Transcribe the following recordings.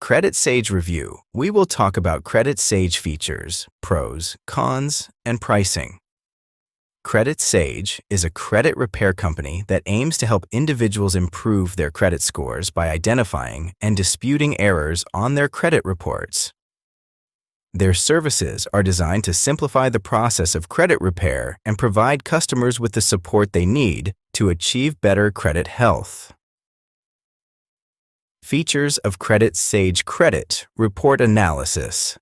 Credit Sage Review. We will talk about Credit Sage features, pros, cons, and pricing. Credit Sage is a credit repair company that aims to help individuals improve their credit scores by identifying and disputing errors on their credit reports. Their services are designed to simplify the process of credit repair and provide customers with the support they need to achieve better credit health. Features of Credit Sage Credit Report Analysis.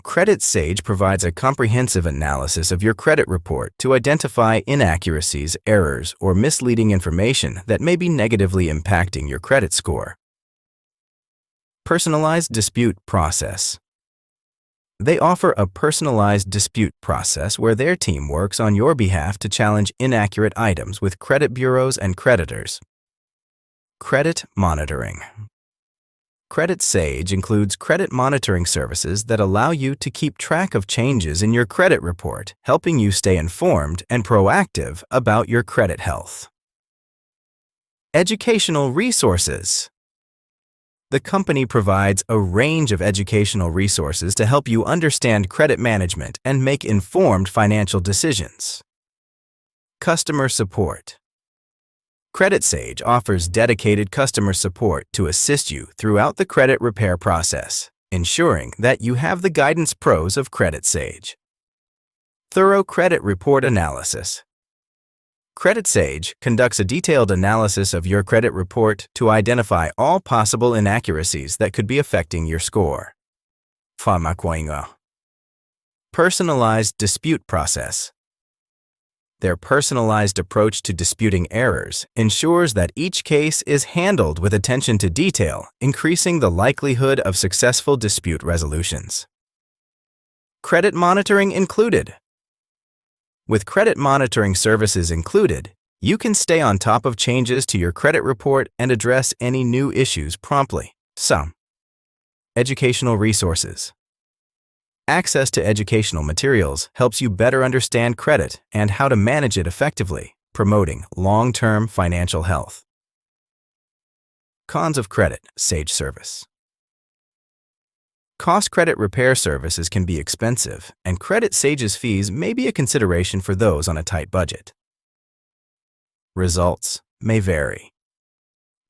Credit Sage provides a comprehensive analysis of your credit report to identify inaccuracies, errors, or misleading information that may be negatively impacting your credit score. Personalized Dispute Process. They offer a personalized dispute process where their team works on your behalf to challenge inaccurate items with credit bureaus and creditors. Credit Monitoring. Credit Sage includes credit monitoring services that allow you to keep track of changes in your credit report, helping you stay informed and proactive about your credit health. Educational Resources. The company provides a range of educational resources to help you understand credit management and make informed financial decisions. Customer Support. Credit Sage offers dedicated customer support to assist you throughout the credit repair process, ensuring that you have the guidance pros of Credit Sage. Thorough Credit Report Analysis. Credit Sage conducts a detailed analysis of your credit report to identify all possible inaccuracies that could be affecting your score. Personalized Dispute Process. Their personalized approach to disputing errors ensures that each case is handled with attention to detail, increasing the likelihood of successful dispute resolutions. Credit Monitoring Included. With credit monitoring services included, you can stay on top of changes to your credit report and address any new issues promptly. Educational Resources. Access to educational materials helps you better understand credit and how to manage it effectively, promoting long-term financial health. Cons of Credit Sage Service. Cost credit repair services can be expensive, and Credit Sage's fees may be a consideration for those on a tight budget. Results may vary.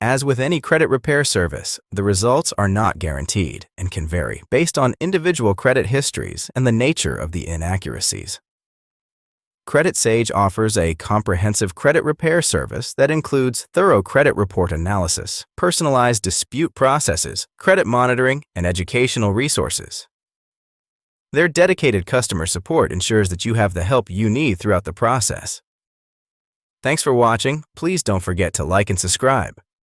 As with any credit repair service, the results are not guaranteed and can vary based on individual credit histories and the nature of the inaccuracies. Credit Sage offers a comprehensive credit repair service that includes thorough credit report analysis, personalized dispute processes, credit monitoring, and educational resources. Their dedicated customer support ensures that you have the help you need throughout the process. Thanks for watching. Please don't forget to like and subscribe.